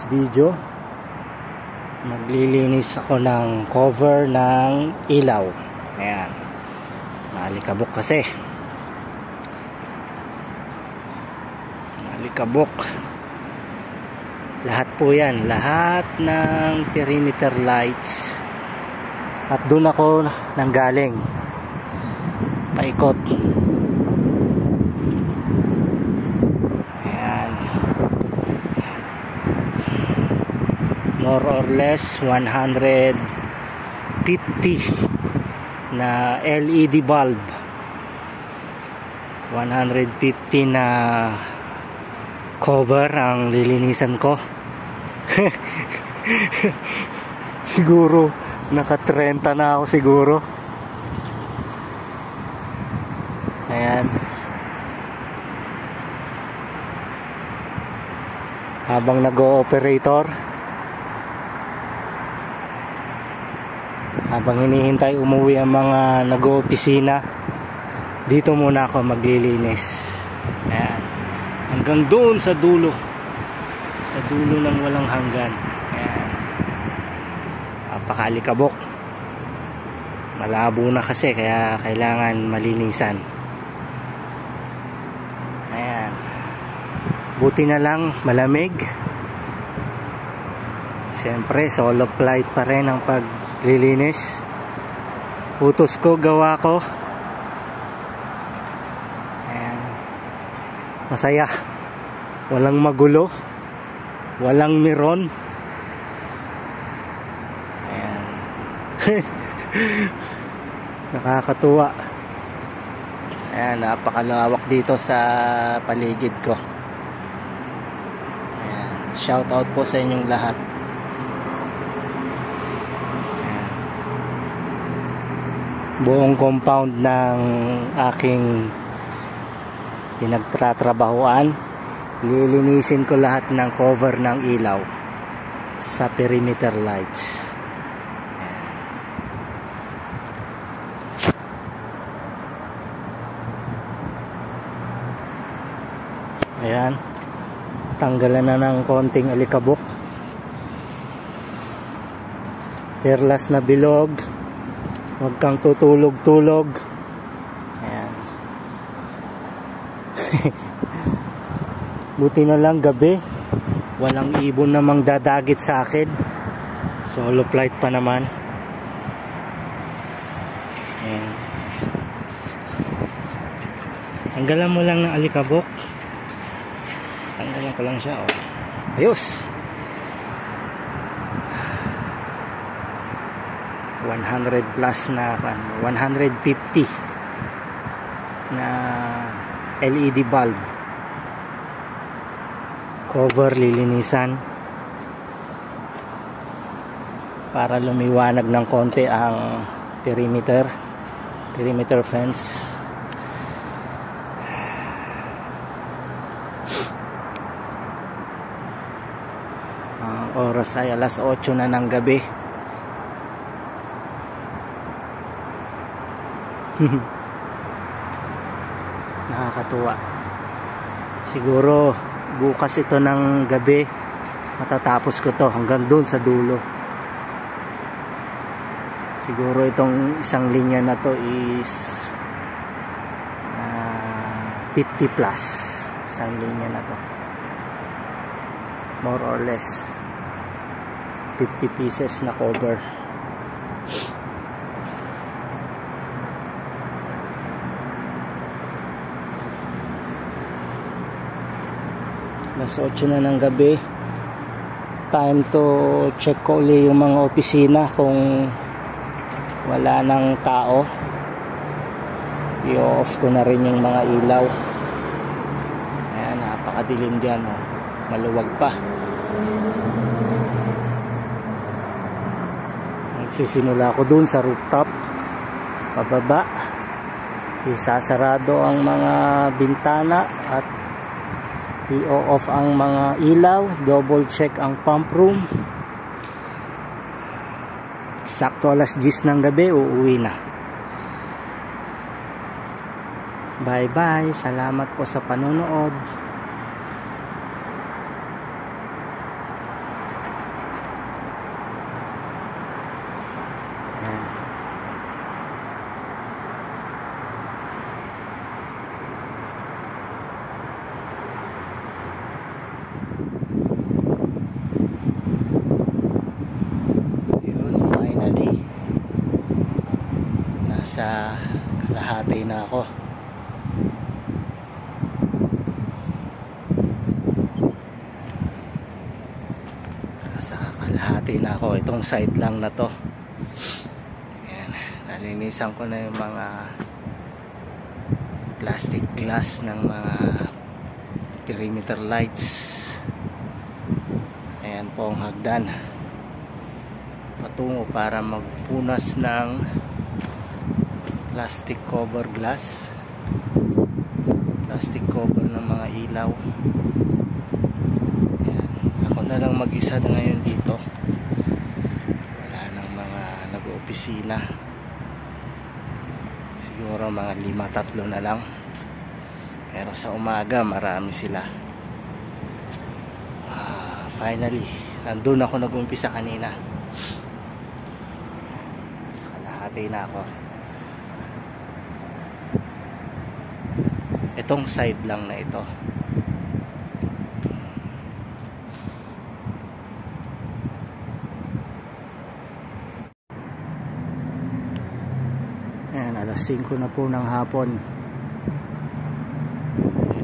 video. Maglilinis ako ng cover ng ilaw. Ayan, malikabok kasi, malikabok lahat po yan, lahat ng perimeter lights. At doon ako nanggaling paikot. Ayan, more or less 150 na LED bulb, 150 na cover ang lilinisan ko. Siguro naka 30 na ako siguro. Ayan, habang nag-o-operator, habang hinihintay umuwi ang mga nag-o-opisina, dito muna ako maglilinis. Ayan, hanggang doon sa dulo ng walang hanggan. Ayan, napakalikabok, malabo na kasi, kaya kailangan malinisan. Ayan, buti na lang malamig. Siyempre solo flight pa rin ang paglilinis. Utos ko, gawa ko. Ayan, masaya, walang magulo, walang miron. Ayan. Nakakatuwa. Ayan, napakalawak dito sa paligid ko. Ayan, shout out po sa inyong lahat. Ayan, buong compound ng aking pinagtatrabahuan, lilinisin ko lahat ng cover ng ilaw sa perimeter lights. Ayan, tanggalan na ng konting alikabok, perlas na bilog, huwag kang tutulog-tulog. Ayan. Buti na lang gabi, walang ibon namang dadagit sa akin. Solo flight pa naman. Ayan. Tanggalan mo lang ng alikabok. Tanggalan ko lang siya, oh. Ayos. 100 plus na 150 na LED bulb cover lilinisan para lumiwanag ng konti ang perimeter fence. Ang oras ay alas 8 na ng gabi. Nakakatuwa. Siguro bukas ito ng gabi matatapos ko to hanggang dun sa dulo. Siguro itong isang linya na to is 50 plus. Isang linya na to, more or less 50 pieces na cover. Alas 8 na ng gabi. Time to check ko ulit yung mga opisina kung wala nang tao. I-off ko na rin yung mga ilaw. Ayan, napakadilim dyan, oh. Maluwag pa. Magsisimula ako dun sa rooftop, pababa. Isasarado ang mga bintana at i-off ang mga ilaw, double check ang pump room. Sakto alas 10 ng gabi, uuwi na. Bye bye, salamat po sa panonood. nasa kalahati na ako. Nasa kalahati na ako. Itong side lang na to. Ayan, nalinisan ko na yung mga plastic glass ng mga perimeter lights. Ayan po ang hagdan patungo para magpunas ng plastic cover glass, plastic cover ng mga ilaw. Ayan. Ako na lang mag-isa na ngayon dito, wala nang mga nag-opisina, siguro mga 5-3 na lang, pero sa umaga marami sila. Finally, nandun ako nag-umpisa kanina. Sa kalahati na ako. Itong side lang na ito. Ayan, alas 5 na po ng hapon.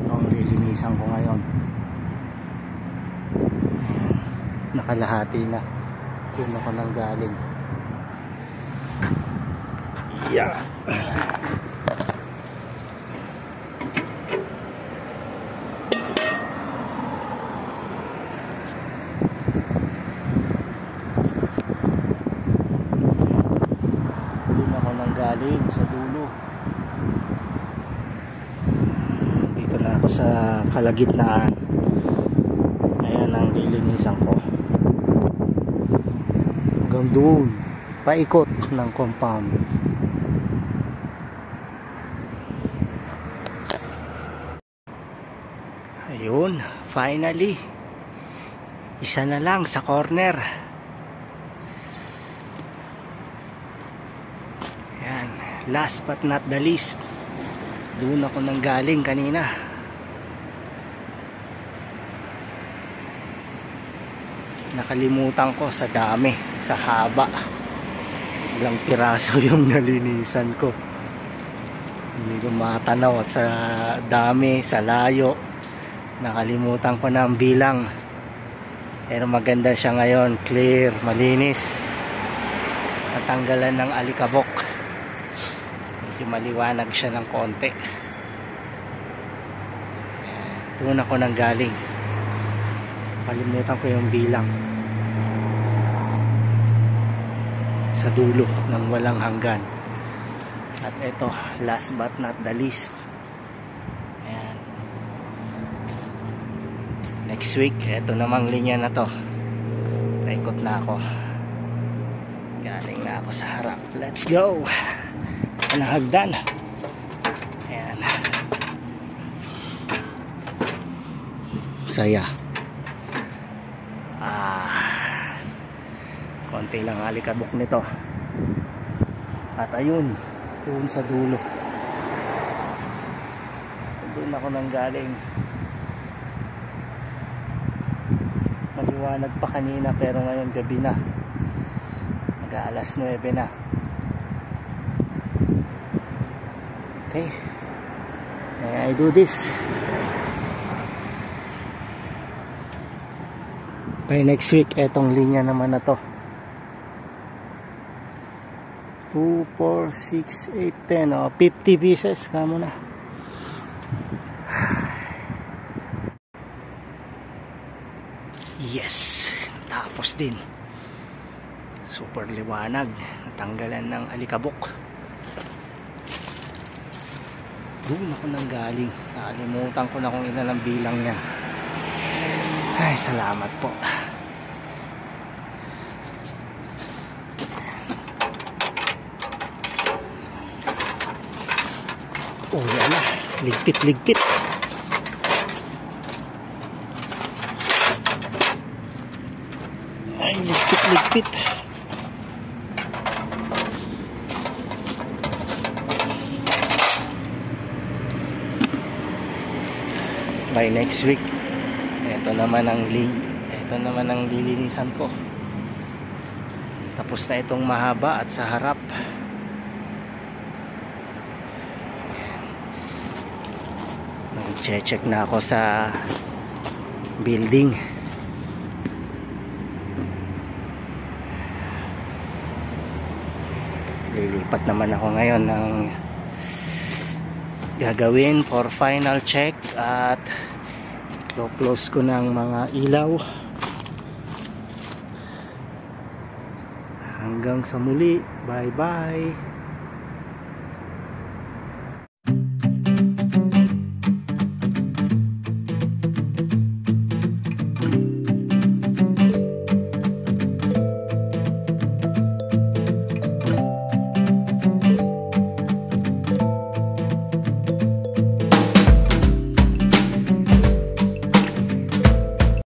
Ito ang lilinisan ko ngayon. Nakalahati na. Doon ako nang galing. Yeah. Doon ako nang galing sa dulo. Dito na ako sa kalagitnaan. Ayan ang lilinisan ko. Hanggang doon, paikot ng compound. Ayun, finally, isa na lang sa corner. Ayan, last but not the least, doon ako nang galing kanina. Nakalimutan ko sa dami, sa haba. Ilang piraso yung nalinisan ko. Hindi ko matanaw at sa dami, sa layo. Nakalimutan ko na ang bilang. Pero maganda siya ngayon, clear, malinis. Natanggalan ng alikabok. Medyo maliwanag siya ng konti. Doon ako nang galing. Kalimutan ko yung bilang. Sa dulo ng walang hanggan. At ito, last but not the least. Ayan. Next week, ito namang linya na to. Naikot na ako. Galing na ako sa harap. Let's go! Anong hagdan? Ayan. Saya. Konti lang alikabok nito. At ayun, doon sa dulo. Doon ako nang galing. Maliwanag pa kanina pero ngayon gabi na. Mag-aalas 9 na. Okay. I do this. By next week, etong linya naman na to. 2, 4, 6, 8, 10. 50 pieces. Kamo na. Yes. Tapos din. Super liwanag. Natanggalan ng alikabok. Doon ako nang galing. Nakalimutan ko na kung ilan ang bilang niya. Ay, salamat po. Oh, yan na. Ligpit, ligpit. Ay, ligpit, ligpit. By next week, ito naman ang lilinisan ko. Tapos na itong mahaba at sa harap. check na ako sa building. Lilipat naman ako ngayon ng gagawin for final check at close ko ng mga ilaw. Hanggang sa muli, bye bye.